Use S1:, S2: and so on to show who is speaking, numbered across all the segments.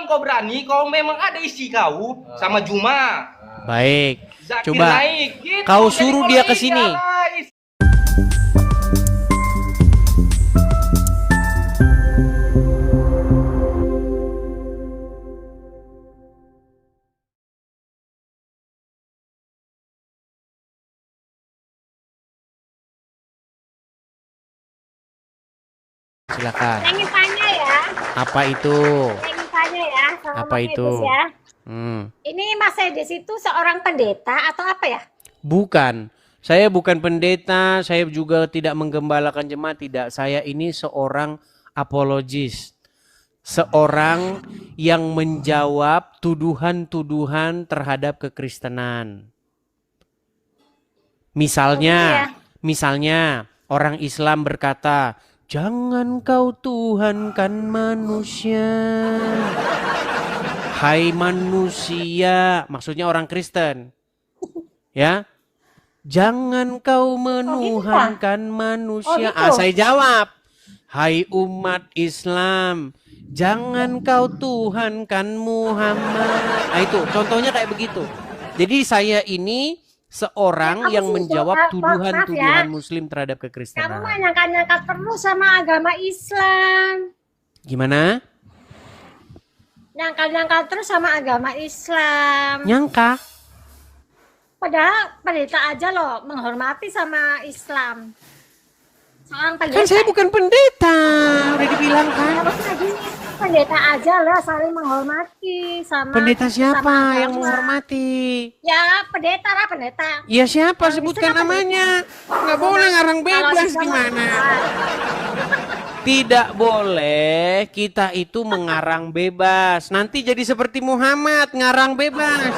S1: memang kau berani, kau memang ada isi kau sama Juma.
S2: Baik.
S1: Zakir
S2: Coba
S1: naik, gitu.
S2: kau
S1: Jadi
S2: suruh
S1: kalau
S2: dia ke sini.
S1: iyalah,
S2: Silakan.
S3: Saya ingin tanya ya.
S2: Apa itu?
S3: Saya ingin tanya ya sama
S2: Apa
S3: Mas
S2: itu?
S3: Edis ya.
S2: Hmm.
S3: Ini Mas Edis itu seorang pendeta atau apa ya?
S2: Bukan. Saya bukan pendeta, saya juga tidak menggembalakan jemaat, tidak. Saya ini seorang apologis. Seorang yang menjawab tuduhan-tuduhan terhadap kekristenan. Misalnya orang Islam berkata, jangan kau tuhankan manusia. Hai manusia, maksudnya orang Kristen. Ya. Jangan kau menuhankan manusia.
S3: Oh, gitu.
S2: Saya jawab. Hai umat Islam, jangan kau tuhankan Muhammad. Nah itu, contohnya kayak begitu. Jadi saya ini seorang yang menjawab tuduhan-tuduhan Muslim terhadap
S3: Kamu
S2: kekristenan.
S3: mah nyangka-nyangka terus sama agama Islam.
S2: Gimana?
S3: Nyangka-nyangka terus sama agama Islam.
S2: Nyangka?
S3: Padahal pendeta aja loh menghormati sama Islam. Seorang pendeta.
S2: Kan saya bukan pendeta, udah dibilang kan.
S3: Harus lagi pendeta aja lah saling menghormati sama.
S2: Pendeta siapa
S3: sama
S2: yang
S3: agama.
S2: menghormati?
S3: Ya pendeta lah pendeta.
S2: Ya siapa?
S3: Kalau
S2: Sebutkan
S3: Islam apa
S2: namanya. Nggak boleh ngarang
S3: Kalau
S2: bebas
S3: Islam
S2: gimana?
S3: apa?
S2: Tidak boleh kita itu mengarang bebas. Nanti jadi seperti Muhammad, ngarang bebas.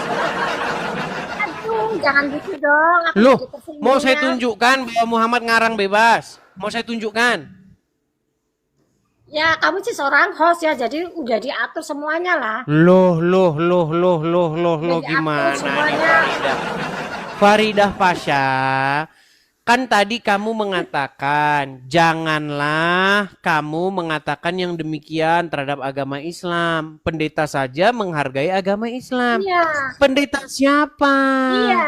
S3: Aduh, jangan gitu dong. Aku
S2: Loh,
S3: jadi tersinggung
S2: mau saya
S3: ya.
S2: tunjukkan bahwa Muhammad ngarang bebas? Mau saya tunjukkan?
S3: Ya kamu sih seorang host ya, jadi udah diatur semuanya lah.
S2: Loh,
S3: Jadi
S2: gimana
S3: atur
S2: nih
S3: semuanya.
S2: Faridah Pasha, kan tadi kamu mengatakan, janganlah kamu mengatakan yang demikian terhadap agama Islam. Pendeta saja menghargai agama Islam.
S3: Iya.
S2: Pendeta siapa?
S3: Iya.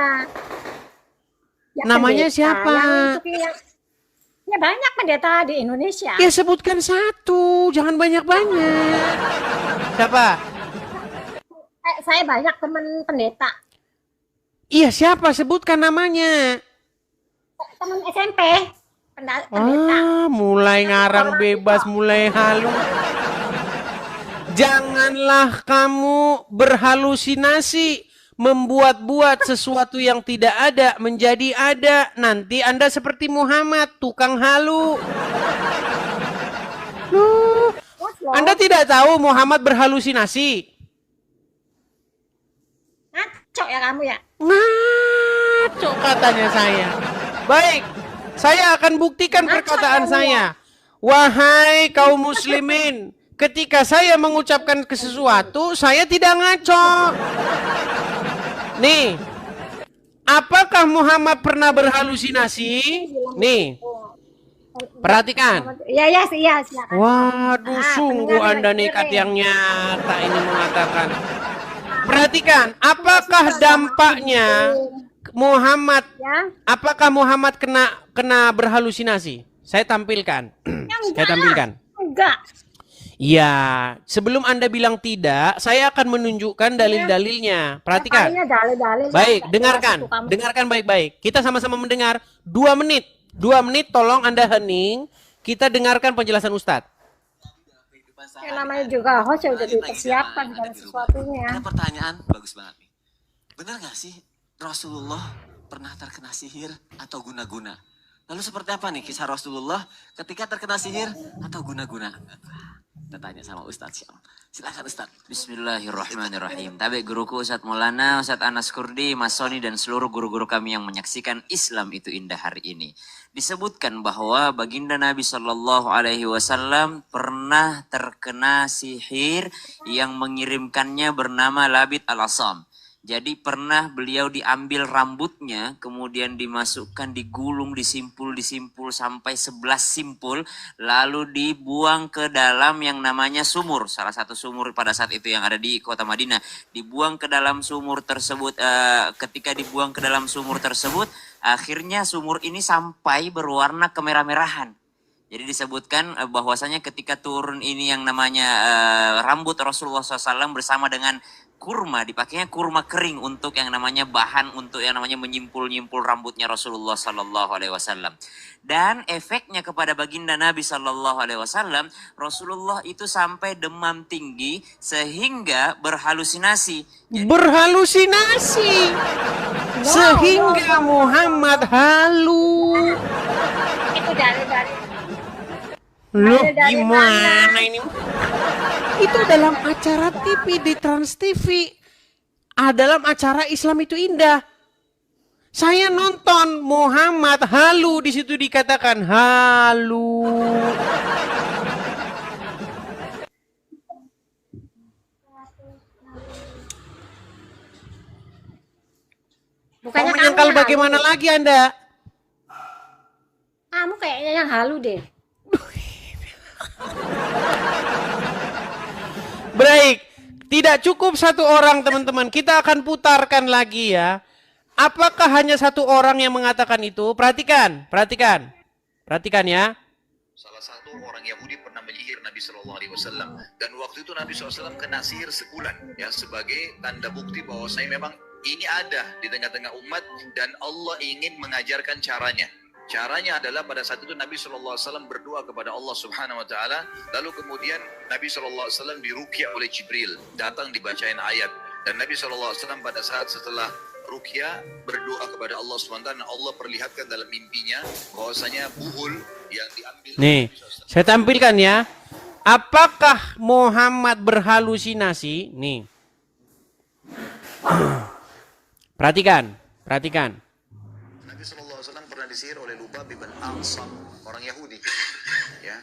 S3: Ya,
S2: Namanya
S3: pendeta
S2: siapa?
S3: Ya banyak pendeta di Indonesia.
S2: Ya sebutkan satu, jangan banyak-banyak. Siapa?
S3: Saya banyak teman pendeta.
S2: Iya siapa? Sebutkan namanya.
S3: Teman SMP. Pendeta.
S2: Mulai ngarang bebas, mulai halu. Janganlah kamu berhalusinasi, membuat-buat sesuatu yang tidak ada menjadi ada. Nanti Anda seperti Muhammad, tukang halu. Anda tidak tahu Muhammad berhalusinasi?
S3: Ngaco ya kamu ya?
S2: Ngaco katanya saya. Baik, saya akan buktikan perkataan saya. Wahai kaum muslimin, ketika saya mengucapkan sesuatu, saya tidak ngaco. Nih, apakah Muhammad pernah berhalusinasi? Nih, perhatikan.
S3: Iya, silakan.
S2: Waduh, sungguh Anda nekat yang nyata ini mengatakan. Perhatikan, apakah dampaknya Muhammad?
S3: Ya.
S2: Apakah Muhammad kena berhalusinasi? Saya tampilkan. Saya tampilkan.
S3: Enggak.
S2: Ya, sebelum Anda bilang tidak, saya akan menunjukkan dalil-dalilnya. Perhatikan.
S3: Dalil-dalil.
S2: Baik, dengarkan baik-baik. Kita sama-sama mendengar 2 menit. 2 menit tolong Anda hening. Kita dengarkan penjelasan Ustadz.
S3: Yang namanya juga host ya udah dipersiapkan segala sesuatunya.
S4: Ada pertanyaan bagus banget nih. Benar gak sih Rasulullah pernah terkena sihir atau guna-guna? Lalu seperti apa nih kisah Rasulullah ketika terkena sihir atau guna-guna? Kita tanya sama Ustadz Syam. Silakan Ustadz.
S5: Bismillahirrahmanirrahim. Tabi guruku Ustadz Maulana, Ustadz Anas Kurdi, Mas Soni dan seluruh guru-guru kami yang menyaksikan Islam itu indah hari ini. Disebutkan bahwa baginda Nabi Shallallahu Alaihi Wasallam pernah terkena sihir yang mengirimkannya bernama Labid al-Asam. Jadi pernah beliau diambil rambutnya, kemudian dimasukkan, digulung, disimpul sampai 11 simpul, lalu dibuang ke dalam yang namanya sumur. Salah satu sumur pada saat itu yang ada di kota Madinah. Dibuang ke dalam sumur tersebut, ketika dibuang ke dalam sumur tersebut, akhirnya sumur ini sampai berwarna kemerah-merahan. Jadi disebutkan bahwasanya ketika turun ini yang namanya rambut Rasulullah SAW bersama dengan kurma, dipakainya kurma kering untuk yang namanya bahan untuk yang namanya menyimpul-nyimpul rambutnya Rasulullah Sallallahu Alaihi Wasallam. Dan efeknya kepada baginda Nabi Sallallahu Alaihi Wasallam, Rasulullah itu sampai demam tinggi sehingga berhalusinasi.
S2: Berhalusinasi sehingga Muhammad halu.
S3: Itu dari
S2: Loh,
S3: dari
S2: gimana
S3: mana?
S2: ini? Itu dalam acara TV di Trans TV. Dalam acara Islam itu indah. Saya nonton Muhammad halu, di situ dikatakan halu.
S3: Bukannya
S2: Mau menyangkal
S3: kamu yang
S2: bagaimana
S3: halu.
S2: lagi Anda?
S3: Kamu kayaknya yang halu deh.
S2: Baik, tidak cukup satu orang teman-teman. Kita akan putarkan lagi ya. Apakah hanya satu orang yang mengatakan itu? Perhatikan, perhatikan. Perhatikan ya.
S6: Salah satu orang Yahudi pernah menyihir Nabi Shallallahu Alaihi Wasallam, dan waktu itu Nabi SAW kena sihir sebulan, ya, sebagai tanda bukti bahwa saya memang ini ada di tengah-tengah umat dan Allah ingin mengajarkan caranya. Caranya adalah pada saat itu Nabi SAW berdoa kepada Allah Subhanahu Wa Taala, lalu kemudian Nabi SAW diruqyah oleh Jibril, datang dibacain ayat, dan Nabi SAW pada saat setelah ruqyah berdoa kepada Allah SWT, dan Allah perlihatkan dalam mimpinya bahwasanya buhul yang diambil.
S2: Nih, saya tampilkan ya. Apakah Muhammad berhalusinasi? Nih. Perhatikan, perhatikan.
S6: Nabi SAW pernah disihir oleh Lubab bin A'sam, orang Yahudi. Ya,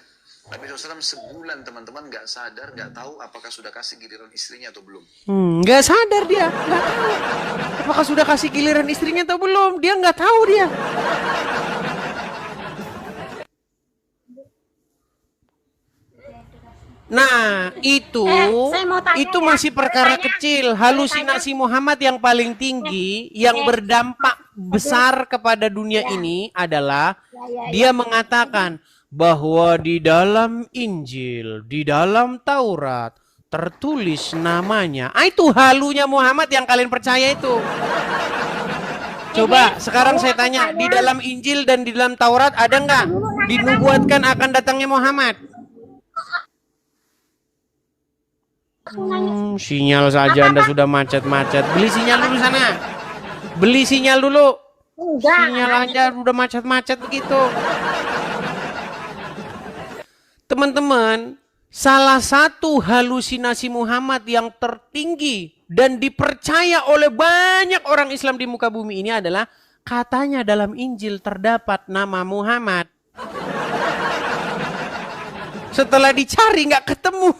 S6: Nabi SAW sebulan teman-teman nggak sadar, nggak tahu apakah sudah kasih giliran istrinya atau belum.
S2: Nggak sadar dia, nggak tahu. Apakah sudah kasih giliran istrinya atau belum? Dia nggak tahu dia. Nah,
S3: saya mau tanya
S2: itu
S3: ya.
S2: masih perkara
S3: Saya tanya.
S2: kecil. Halusinasi Muhammad yang paling tinggi, yang berdampak besar kepada dunia ini adalah dia mengatakan bahwa di dalam Injil, di dalam Taurat tertulis namanya. Itu halunya Muhammad yang kalian percaya itu. Coba sekarang saya tanya, di dalam Injil dan di dalam Taurat ada nggak dinubuatkan akan datangnya Muhammad? Sinyal saja Anda sudah macet-macet. Beli sinyal dulu sana. Beli sinyal dulu.
S3: Enggak.
S2: Sinyal aja udah macet-macet begitu. Teman-teman, salah satu halusinasi Muhammad yang tertinggi dan dipercaya oleh banyak orang Islam di muka bumi ini adalah katanya dalam Injil terdapat nama Muhammad. Setelah dicari nggak ketemu.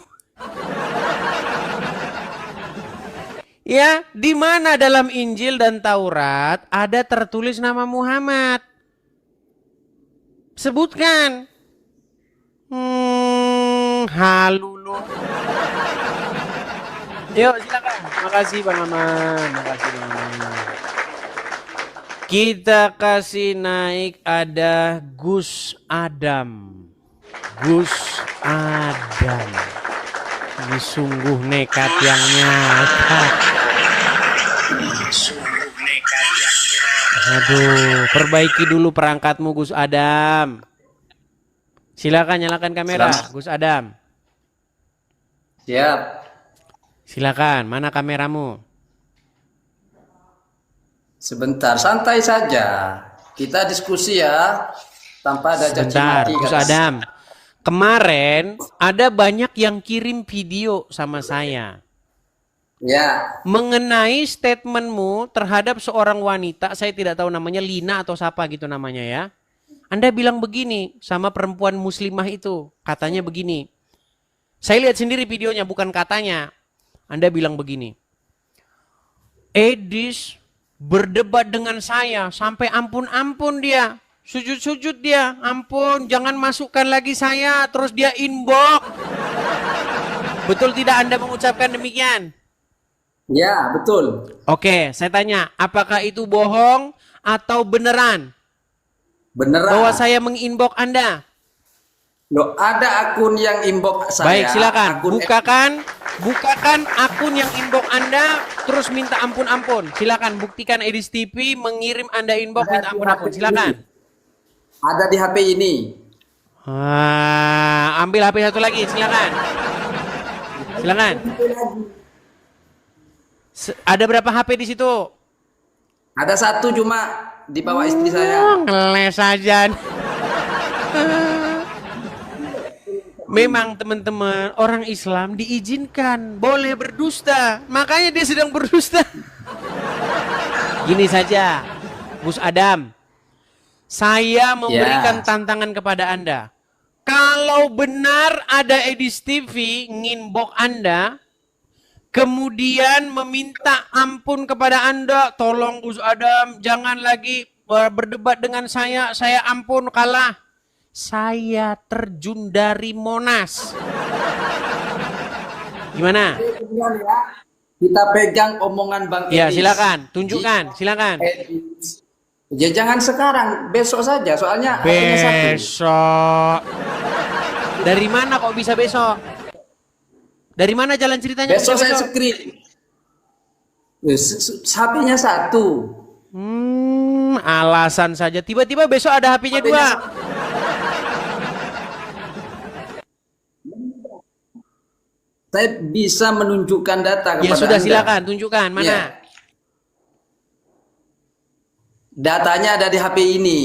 S2: Ya, di mana dalam Injil dan Taurat ada tertulis nama Muhammad? Sebutkan. Halu lu. Yuk, silakan. Makasih Bang Aman. Makasih Bang Aman. Kita kasih naik ada Gus Adam. Gus Adam. Ini sungguh nekat yang nyata. Aduh, perbaiki dulu perangkatmu Gus Adam. Silakan nyalakan kamera, Gus Adam.
S7: Siap.
S2: Silakan, mana kameramu?
S7: Sebentar, santai saja. Kita diskusi ya, tanpa ada caci
S2: Sebentar,
S7: maki.
S2: Gus Adam. Kemarin ada banyak yang kirim video sama saya
S7: Ya,
S2: mengenai statementmu terhadap seorang wanita, saya tidak tahu namanya, Lina atau siapa gitu namanya ya. Anda bilang begini sama perempuan muslimah itu, katanya begini. Saya lihat sendiri videonya, bukan katanya. Anda bilang begini. Edis berdebat dengan saya sampai ampun-ampun dia. Sujud-sujud dia, ampun jangan masukkan lagi saya. Terus dia inbox. Betul tidak Anda mengucapkan demikian?
S7: Ya, betul.
S2: Oke, saya tanya, apakah itu bohong atau beneran?
S7: Beneran.
S2: Bahwa saya menginbox Anda?
S7: Loh, ada akun yang inbox saya.
S2: Baik, silakan.
S7: Akun
S2: Bukakan akun yang inbox Anda, terus minta ampun-ampun. Silakan, buktikan Edis TV mengirim Anda inbox minta ampun-ampun. Silakan.
S7: Ada di HP ini.
S2: Ambil HP satu lagi, silakan. Silakan. Ada berapa HP di situ?
S7: Ada satu cuma di bawah istri saya.
S2: Ngeles aja. Memang teman-teman, orang Islam diizinkan boleh berdusta. Makanya dia sedang berdusta. Gini saja, Gus Adam. Saya memberikan tantangan kepada Anda. Kalau benar ada Edis TV nginbox Anda, kemudian meminta ampun kepada Anda, tolong Gus Adam jangan lagi berdebat dengan saya ampun kalah. Saya terjun dari Monas. Gimana?
S7: Kita pegang omongan Bang Edis.
S2: Ya, silakan, tunjukkan, silakan.
S7: Ya jangan sekarang, besok saja soalnya akunnya satu.
S2: Besok. Dari mana kok bisa besok? Dari mana jalan ceritanya?
S7: Besok saya screen. HP-nya satu.
S2: Alasan saja. Tiba-tiba besok ada HP-nya dua.
S7: Saya bisa menunjukkan data kepada
S2: Ya sudah,
S7: Anda.
S2: silakan tunjukkan mana.
S7: Ya. Datanya ada di HP ini.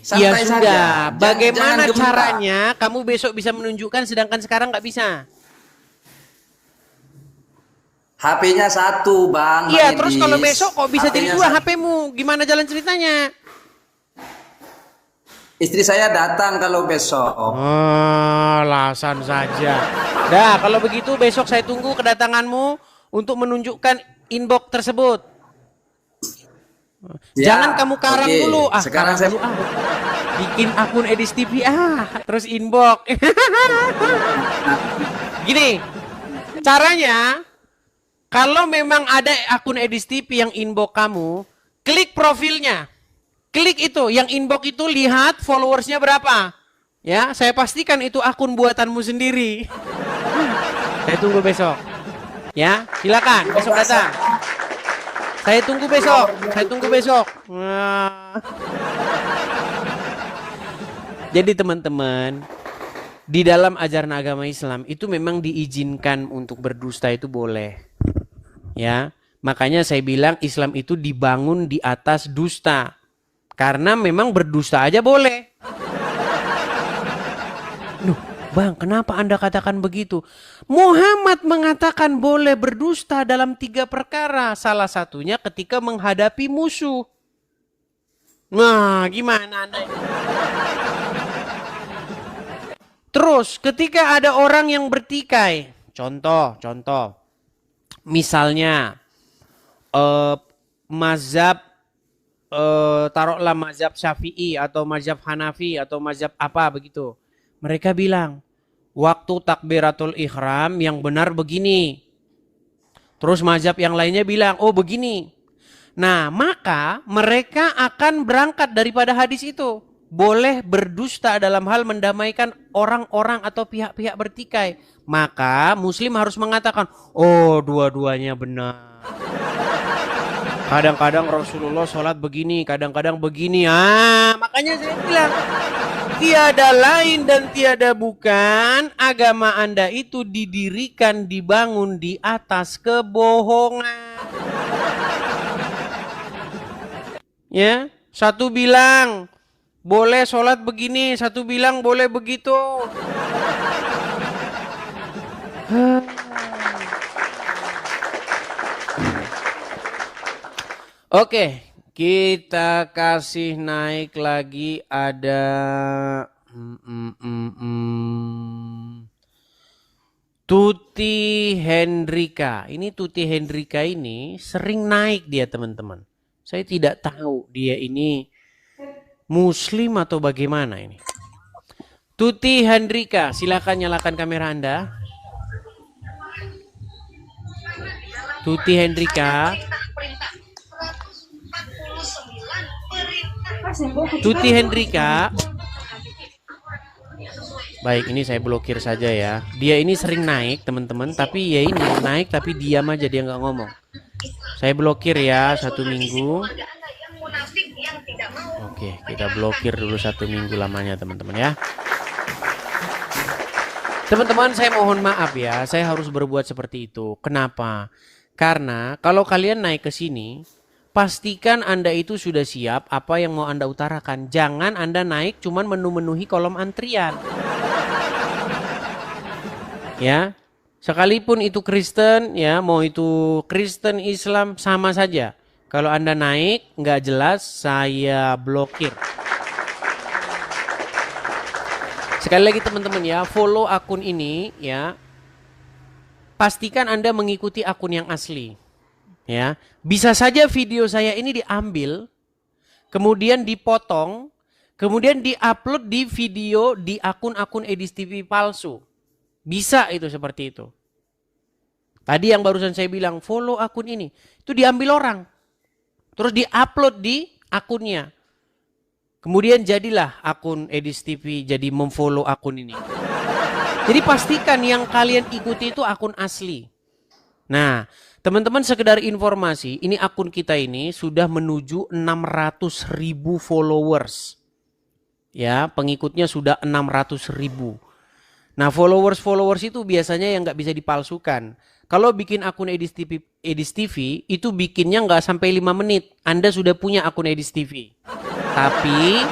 S2: Ya
S7: Santai
S2: sudah.
S7: saja.
S2: Bagaimana
S7: Jangan gemetar.
S2: caranya kamu besok bisa menunjukkan sedangkan sekarang nggak bisa?
S7: HP-nya satu, Bang.
S2: Iya,
S7: Bang
S2: terus
S7: Edis.
S2: kalau besok kok bisa jadi
S7: HP-nya
S2: dua
S7: satu.
S2: HP-mu? Gimana jalan ceritanya?
S7: Istri saya datang kalau besok.
S2: Alasan saja. Dah, kalau begitu besok saya tunggu kedatanganmu untuk menunjukkan inbox tersebut.
S7: Ya,
S2: Jangan kamu karang
S7: oke.
S2: dulu.
S7: Sekarang
S2: karang
S7: saya
S2: dulu, bikin akun Edis TV terus inbox. Gini, caranya kalau memang ada akun Edis TV yang inbox kamu, klik profilnya. Klik itu, yang inbox itu lihat followersnya berapa. Ya, saya pastikan itu akun buatanmu sendiri. Saya tunggu besok. Ya, silakan besok datang. Saya tunggu besok. Saya tunggu besok. Jadi teman-teman, di dalam ajaran agama Islam itu memang diizinkan untuk berdusta itu boleh. Ya, makanya saya bilang Islam itu dibangun di atas dusta. Karena memang berdusta aja boleh. Loh, Bang, kenapa Anda katakan begitu? Muhammad mengatakan boleh berdusta dalam 3 perkara. Salah satunya ketika menghadapi musuh. Nah, gimana Anda? Terus, ketika ada orang yang bertikai. Contoh. Misalnya, mazhab, taruhlah mazhab Syafi'i atau mazhab Hanafi atau mazhab apa begitu. Mereka bilang, waktu takbiratul ihram yang benar begini. Terus mazhab yang lainnya bilang, oh begini. Nah, maka mereka akan berangkat daripada hadis itu. Boleh berdusta dalam hal mendamaikan orang-orang atau pihak-pihak bertikai. Maka muslim harus mengatakan, oh dua-duanya benar. Kadang-kadang Rasulullah sholat begini, kadang-kadang begini. Makanya saya bilang, tiada lain dan tiada bukan agama Anda itu didirikan, dibangun di atas kebohongan. Ya, satu bilang boleh sholat begini, satu bilang boleh begitu. Oke, kita kasih naik lagi ada Tuti Hendrika. Ini Tuti Hendrika ini sering naik dia teman-teman. Saya tidak tahu dia ini muslim atau bagaimana ini. Tuti Hendrika, silakan nyalakan kamera Anda. Tuti Hendrika. Tuti Hendrika. Baik, ini saya blokir saja ya. Dia ini sering naik teman-teman, tapi ya ini naik tapi diam aja, dia nggak ngomong. Saya blokir ya 1 minggu. Oke, kita blokir dulu 1 minggu lamanya teman-teman ya. Teman-teman, saya mohon maaf ya, saya harus berbuat seperti itu. Kenapa? Karena kalau kalian naik ke sini, pastikan Anda itu sudah siap apa yang mau Anda utarakan. Jangan Anda naik cuman memenuhi kolom antrian. Ya, sekalipun itu Kristen, ya mau itu Kristen, Islam, sama saja. Kalau Anda naik nggak jelas, saya blokir. Sekali lagi teman-teman ya, follow akun ini ya. Pastikan Anda mengikuti akun yang asli. Ya, bisa saja video saya ini diambil, kemudian dipotong, kemudian diupload di video di akun-akun Edis TV palsu. Bisa itu seperti itu. Tadi yang barusan saya bilang follow akun ini, itu diambil orang, terus diupload di akunnya. Kemudian jadilah akun Edis TV jadi memfollow akun ini. Jadi pastikan yang kalian ikuti itu akun asli. Nah, teman-teman sekedar informasi, ini akun kita ini sudah menuju 600.000 followers. Ya, pengikutnya sudah 600.000. Nah, followers itu biasanya yang nggak bisa dipalsukan. Kalau bikin akun Edis TV itu bikinnya nggak sampai 5 menit. Anda sudah punya akun Edis TV. Tapi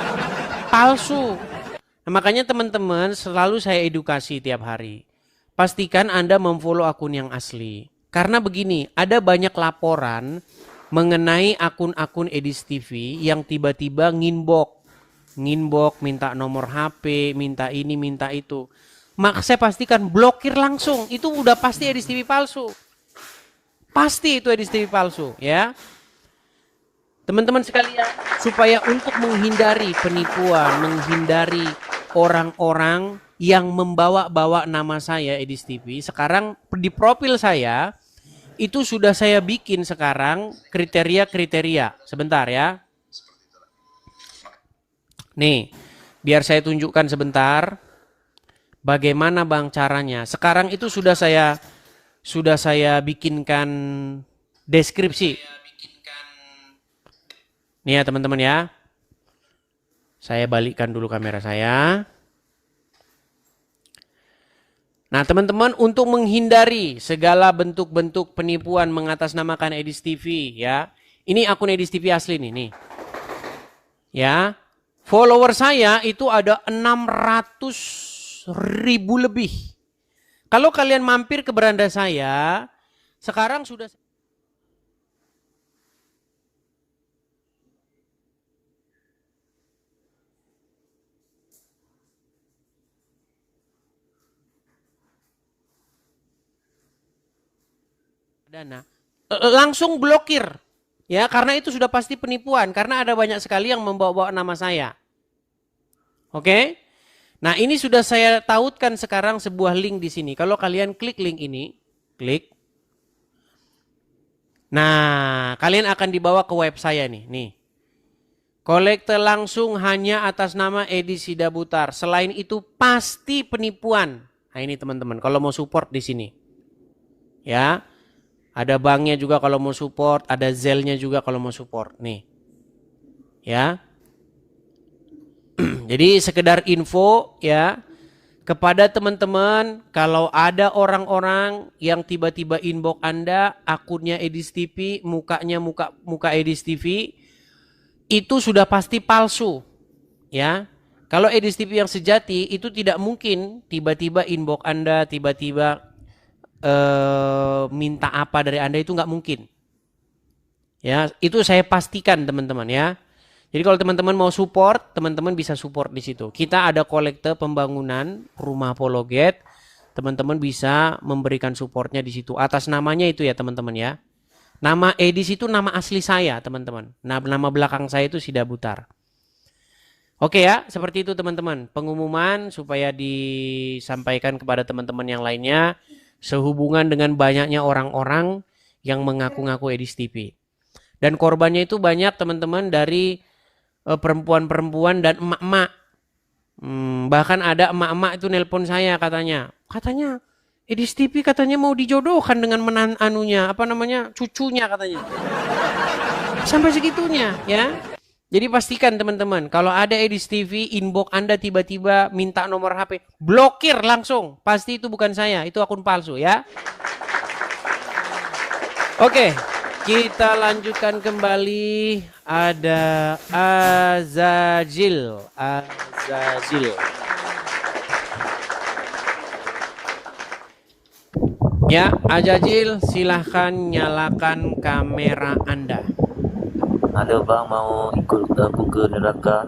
S2: palsu. Nah, makanya teman-teman selalu saya edukasi tiap hari. Pastikan Anda memfollow akun yang asli. Karena begini, ada banyak laporan mengenai akun-akun Edis TV yang tiba-tiba nginbox, minta nomor HP, minta ini, minta itu. Maka saya pastikan blokir langsung. Itu udah pasti Edis TV palsu. Pasti itu Edis TV palsu ya. Teman-teman sekalian, supaya untuk menghindari penipuan, menghindari orang-orang yang membawa-bawa nama saya Edis TV, sekarang di profil saya itu sudah saya bikin sekarang kriteria-kriteria. Sebentar ya. Nih, biar saya tunjukkan sebentar bagaimana Bang caranya. Sekarang itu sudah saya bikinkan deskripsi. Nih ya teman-teman ya. Saya balikkan dulu kamera saya. Nah teman-teman, untuk menghindari segala bentuk-bentuk penipuan mengatasnamakan Edis TV ya. Ini akun Edis TV asli nih. Ya. Follower saya itu ada 600.000 lebih. Kalau kalian mampir ke beranda saya, sekarang sudah dana langsung blokir ya, karena itu sudah pasti penipuan, karena ada banyak sekali yang membawa-bawa nama saya. Oke? Nah, ini sudah saya tautkan sekarang sebuah link di sini. Kalau kalian klik link ini, klik. Nah, kalian akan dibawa ke web saya nih. Kolekte langsung hanya atas nama Edi Sidabutar. Selain itu pasti penipuan. Nah, ini teman-teman, kalau mau support di sini. Ya. Ada banknya juga kalau mau support, ada Zelnya juga kalau mau support. Nih. Ya. Jadi sekedar info ya kepada teman-teman, kalau ada orang-orang yang tiba-tiba inbox Anda akunnya Edis TV, mukanya muka Edis TV, itu sudah pasti palsu. Ya. Kalau Edis TV yang sejati itu tidak mungkin tiba-tiba inbox Anda, tiba-tiba minta apa dari Anda, itu nggak mungkin. Ya, itu saya pastikan teman-teman ya. Jadi kalau teman-teman mau support, teman-teman bisa support di situ. Kita ada kolekte pembangunan rumah Apologet teman-teman bisa memberikan supportnya di situ. Atas namanya itu ya teman-teman ya. Nama Edis itu nama asli saya teman-teman. Nama belakang saya itu Sida Butar. Oke ya, seperti itu teman-teman. Pengumuman supaya disampaikan kepada teman-teman yang lainnya sehubungan dengan banyaknya orang-orang yang mengaku-ngaku Edis TV. Dan korbannya itu banyak teman-teman dari perempuan-perempuan dan emak-emak. Bahkan ada emak-emak itu nelpon saya katanya Edis TV katanya mau dijodohkan dengan cucunya katanya. Sampai segitunya ya. Jadi pastikan teman-teman, kalau ada Edis TV inbox Anda tiba-tiba minta nomor HP, blokir langsung. Pasti itu bukan saya, itu akun palsu ya. Oke, kita lanjutkan kembali. Ada Azazil. Ya, Azazil, silahkan nyalakan kamera Anda.
S8: Ada bang mau ikut aku ke neraka?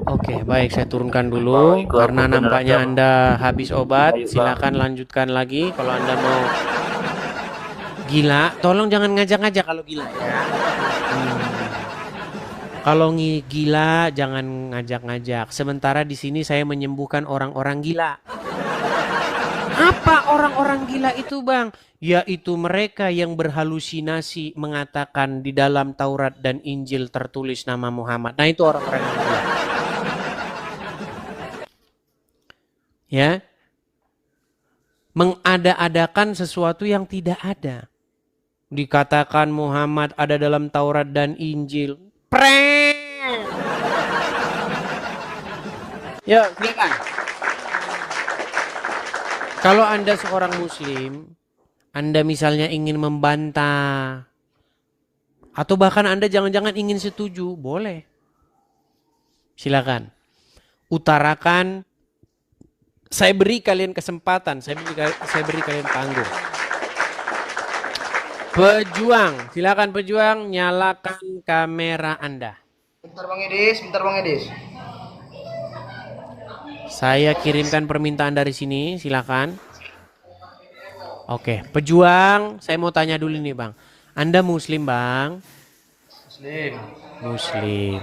S2: Oke, baik, saya turunkan dulu karena nampaknya Anda habis obat. Silakan lanjutkan lagi kalau Anda mau. Gila, tolong jangan ngajak-ngajak kalau gila ya. Kalau gila jangan ngajak-ngajak. Sementara di sini saya menyembuhkan orang-orang gila. Apa orang-orang gila itu, Bang? Yaitu mereka yang berhalusinasi mengatakan di dalam Taurat dan Injil tertulis nama Muhammad. Nah, itu orang-orang yang gila. Ya. Mengada-adakan sesuatu yang tidak ada. Dikatakan Muhammad ada dalam Taurat dan Injil. Preng. Ya, silakan. Kalau Anda seorang muslim, Anda misalnya ingin membantah atau bahkan Anda jangan-jangan ingin setuju, boleh. Silakan. Utarakan. Saya beri kalian kesempatan, saya beri kalian panggung. Pejuang, silakan pejuang, nyalakan kamera Anda.
S1: Bentar Bang Edis.
S2: Saya kirimkan permintaan dari sini, silakan. Oke, pejuang, saya mau tanya dulu nih Bang. Anda muslim Bang? Muslim.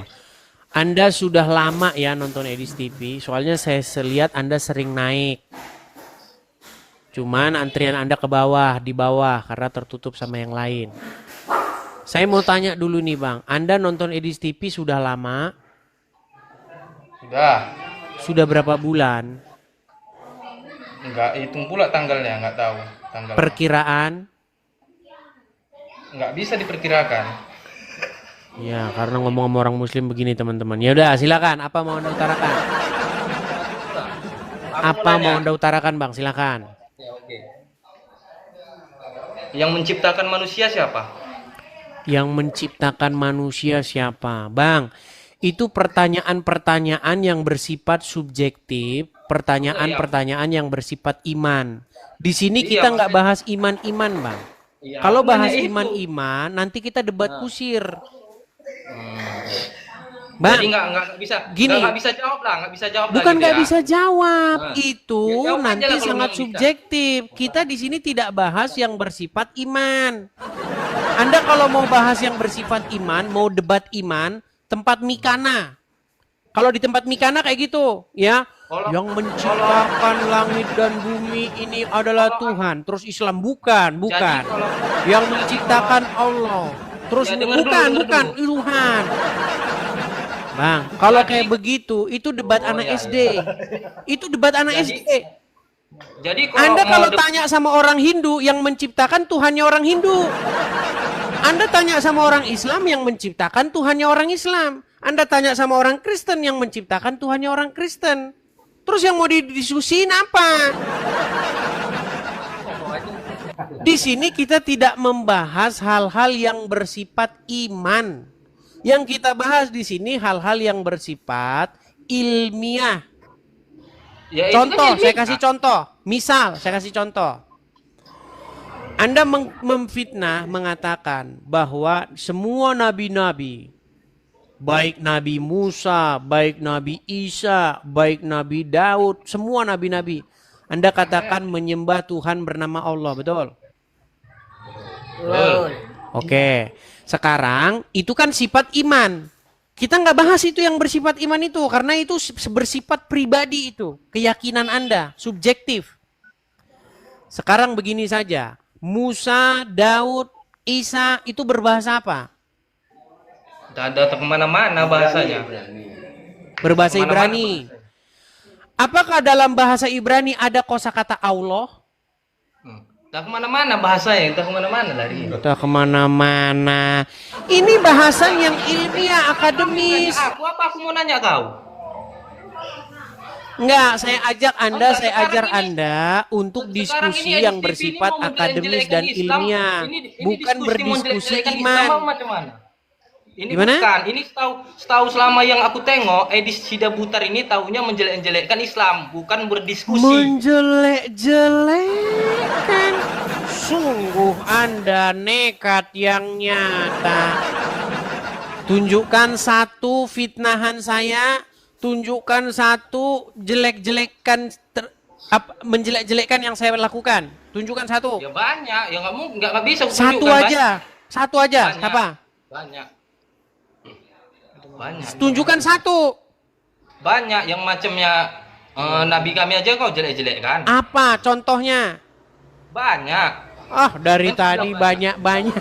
S2: Anda sudah lama ya nonton Edis TV, soalnya saya lihat Anda sering naik. Cuman antrian Anda ke bawah, di bawah karena tertutup sama yang lain. Saya mau tanya dulu nih Bang, Anda nonton Edis TV sudah lama?
S1: Sudah
S2: berapa bulan?
S1: Enggak hitung pula tanggalnya, enggak tahu tanggal.
S2: Perkiraan?
S1: Enggak bisa diperkirakan.
S2: Ya, karena ngomong sama orang muslim begini teman-teman. Ya udah, silakan. Apa mau Anda utarakan? Apa mau Anda utarakan, Bang? Silakan.
S1: Ya, oke. Yang menciptakan manusia siapa?
S2: Yang menciptakan manusia siapa? Bang, itu pertanyaan-pertanyaan yang bersifat subjektif, pertanyaan-pertanyaan yang bersifat iman. Di sini kita nggak bahas iman-iman, Bang.
S1: Iya,
S2: kalau bahas iman-iman, nanti kita debat kusir. Bang,
S1: jadi nggak bisa.
S2: Gini,
S1: nggak bisa jawab lah, nggak bisa jawab.
S2: Bukan nggak
S1: gitu ya.
S2: bisa jawab, itu
S1: Ya, jawab aja
S2: nanti
S1: lah kalau
S2: sangat
S1: belum
S2: subjektif. Kita di sini tidak bahas yang bersifat iman. Anda kalau mau bahas yang bersifat iman, mau debat iman, tempat Mikana. Kalau di tempat Mikana kayak gitu, ya. Yang menciptakan langit dan bumi ini adalah Tuhan. Terus Islam bukan. Yang menciptakan Allah. Terus bukan Tuhan. Bang, kalau kayak begitu, itu debat anak SD. Itu debat anak SD.
S1: Jadi
S2: Anda kalau tanya sama orang Hindu, yang menciptakan Tuhannya orang Hindu. Anda tanya sama orang Islam, yang menciptakan Tuhannya orang Islam. Anda tanya sama orang Kristen, yang menciptakan Tuhannya orang Kristen. Terus yang mau didiskusiin apa? Di sini kita tidak membahas hal-hal yang bersifat iman. Yang kita bahas di sini hal-hal yang bersifat ilmiah.
S1: Ya,
S2: contoh, saya kasih contoh. Misal, saya kasih contoh. Anda memfitnah mengatakan bahwa semua nabi-nabi, baik Nabi Musa, baik Nabi Isa, baik Nabi Daud, semua nabi-nabi Anda katakan menyembah Tuhan bernama Allah, betul?
S3: Betul.
S2: Oke, sekarang itu kan sifat iman. Kita nggak bahas itu yang bersifat iman itu, karena itu bersifat pribadi itu, keyakinan Anda, subjektif. Sekarang begini saja, Musa, Daud, Isa itu berbahasa apa?
S1: Tak ada kemana-mana bahasanya.
S2: Berbahasa
S1: Kemana-mana
S2: Ibrani. Apakah dalam bahasa Ibrani ada kosakata Allah?
S1: Tak kemana-mana bahasanya, tak kemana-mana lari.
S2: Kita kemana-mana. Ini bahasa yang ilmiah, akademis.
S1: Aku apa aku mau nanya kau?
S2: Enggak, saya ajak Anda,
S1: Enggak,
S2: saya
S1: sekarang
S2: ajar
S1: ini-
S2: Anda untuk
S1: sekarang
S2: diskusi
S1: ini
S2: yang
S1: STV
S2: bersifat
S1: ini mau
S2: akademis
S1: menjelek-jelekan
S2: dan
S1: Islam.
S2: ilmiah,
S1: Ini
S2: bukan
S1: diskusi
S2: berdiskusi
S1: menjelek-jelekan
S2: iman.
S1: Islam macam mana? Ini
S2: Gimana?
S1: bukan, ini setahu selama yang aku tengok, Edis Sida Butar ini taunya menjelek-jelekkan Islam, bukan berdiskusi.
S2: Menjelek-jelekan. Sungguh Anda nekat yang nyata. Tunjukkan satu fitnahan saya, tunjukkan satu jelek-jelekan menjelek-jelekkan yang saya lakukan. Tunjukkan satu.
S1: Ya banyak, ya nggak bisa. aku
S2: Satu
S1: tunjukkan,
S2: aja. Satu aja.
S1: Banyak.
S2: Apa?
S1: Banyak. Banyak.
S2: Tunjukkan satu.
S1: Banyak yang macamnya Nabi kami aja kau jelek-jelekkan.
S2: Apa contohnya?
S1: Banyak.
S2: Ah, dari
S1: Kan
S2: tadi
S1: sudah
S2: banyak-banyak.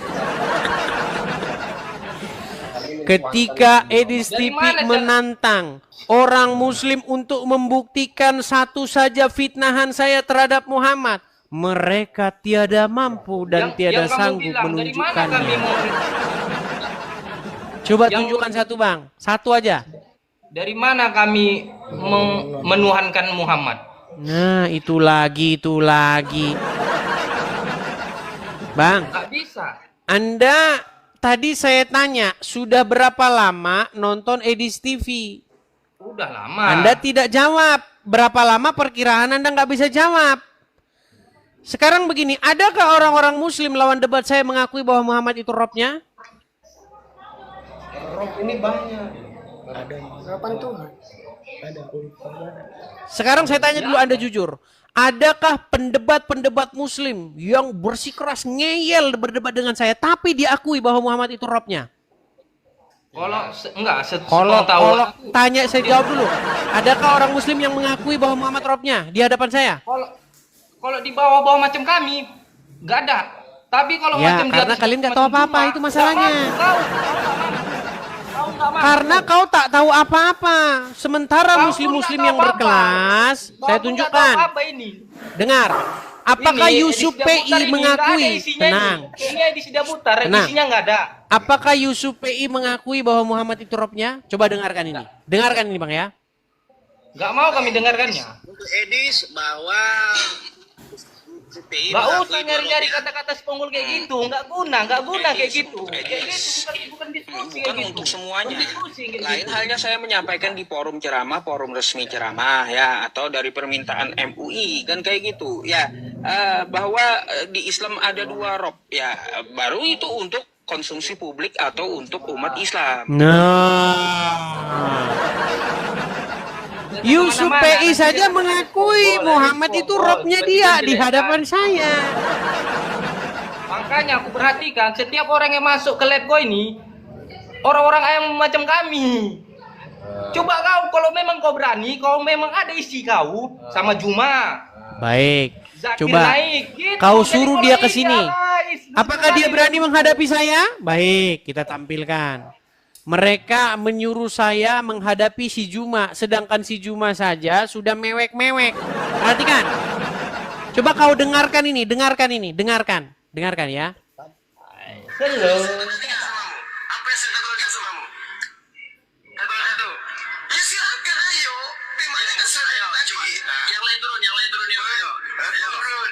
S2: Ketika Edis
S1: Dari
S2: TV
S1: mana,
S2: menantang orang muslim untuk membuktikan satu saja fitnahan saya terhadap Muhammad, mereka tiada mampu dan tiada
S1: yang kamu
S2: sanggup
S1: bilang, dari mana
S2: menunjukkannya.
S1: kami mau
S2: Coba
S1: yang-
S2: tunjukkan satu, Bang. Satu aja.
S1: dari mana kami menuhankan Muhammad?
S2: Nah, itu lagi. Bang,
S1: Nggak bisa.
S2: Anda tadi saya tanya, sudah berapa lama nonton Edis TV?
S1: Udah lama.
S2: Anda tidak jawab. Berapa lama perkiraan Anda nggak bisa jawab. Sekarang begini, adakah orang-orang muslim lawan debat saya mengakui bahwa Muhammad itu Robnya?
S3: Harapan Tuhan.
S2: Sekarang saya tanya dulu Anda jujur. Adakah pendebat-pendebat muslim yang bersikeras ngeyel berdebat dengan saya tapi diakui bahwa Muhammad itu Robnya? Kalau tanya saya jawab dulu. Adakah orang muslim yang mengakui bahwa Muhammad Robnya di hadapan saya?
S1: Kalau di bawah-bawah macam kami, nggak ada. Tapi kalau
S2: Ya,
S1: macam di
S2: karena
S1: atas
S2: kalian nggak
S1: macam
S2: tahu apa-apa,
S1: Juma,
S2: itu masalahnya.
S1: nggak mampu, kau nggak mampu.
S2: Karena kau tak tahu apa-apa. Sementara
S1: Kau pun
S2: muslim-muslim
S1: nggak
S2: yang
S1: tahu
S2: berkelas,
S1: apa-apa.
S2: saya
S1: Kau pun nggak
S2: tunjukkan.
S1: tahu apa ini.
S2: Dengar, apakah
S1: Ini,
S2: Yusuf
S1: Edis Sida Butar
S2: PI
S1: ini,
S2: mengakui?
S1: nggak ada isinya
S2: Tenang.
S1: Ini di Sida Butar,
S2: Tenang.
S1: isinya nggak ada.
S2: Apakah Yusuf PI mengakui bahwa Muhammad itu Robnya? Coba dengarkan ini. Dengarkan ini, Bang, ya.
S1: Nggak mau kami dengarkannya.
S9: Untuk Edis bahwa PI
S1: Nggak usah nyari-nyari kata-kata seponggol kayak gitu. Nggak guna kayak gitu. Kayak gitu bukan diskusi kayak gitu.
S9: untuk semuanya.
S1: Bukan diskusi kayak
S9: Lain
S1: gitu.
S9: halnya saya menyampaikan di forum ceramah, forum resmi ceramah ya, atau dari permintaan MUI kan kayak gitu ya, bahwa di Islam ada dua rob ya, baru itu untuk konsumsi publik atau untuk umat Islam.
S2: Nah, Yusuf PI saja mengakui Muhammad itu Robnya dia di hadapan saya.
S1: Makanya aku perhatikan setiap orang yang masuk ke lab kau ini orang-orang yang macam kami. Coba kau kalau memang kau berani, kau memang ada isi kau sama Juma.
S2: Baik,
S1: Zakir
S2: coba
S1: naik, gitu.
S2: kau
S1: Jadi
S2: suruh
S1: kalau
S2: dia ke
S1: ini
S2: sini.
S1: guys,
S2: Apakah dia berani menghadapi saya? Baik, kita tampilkan. Mereka menyuruh saya menghadapi si Juma, sedangkan si Juma saja sudah mewek-mewek. Perhatikan. Coba kau dengarkan ini, dengarkan ya.
S1: Hello.
S9: Apa yang saya katakan samamu? Kata-kata. Ya silakan ayo. Bagaimana kan saya yang lain turun ya. Ayo. Turun.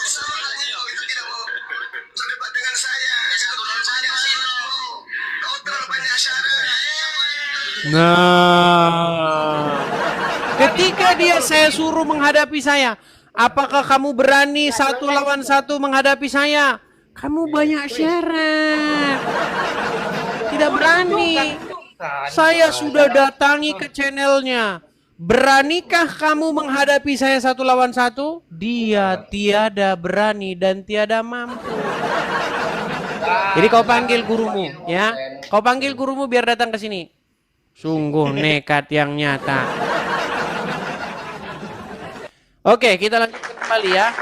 S9: Semangatnya itu tidak mau berdebat dengan saya. Kau terlalu banyak syarat.
S2: Nah, ketika saya suruh menghadapi saya, apakah kamu berani satu lawan satu menghadapi saya? Kamu banyak syarat. Tidak berani. Saya sudah datangi ke channelnya. Beranikah kamu menghadapi saya 1 lawan 1? Dia tiada berani dan tiada mampu. Jadi kau panggil gurumu, ya. Kau panggil gurumu biar datang ke sini. Sungguh nekat yang nyata. Oke, kita lanjutkan kembali ya.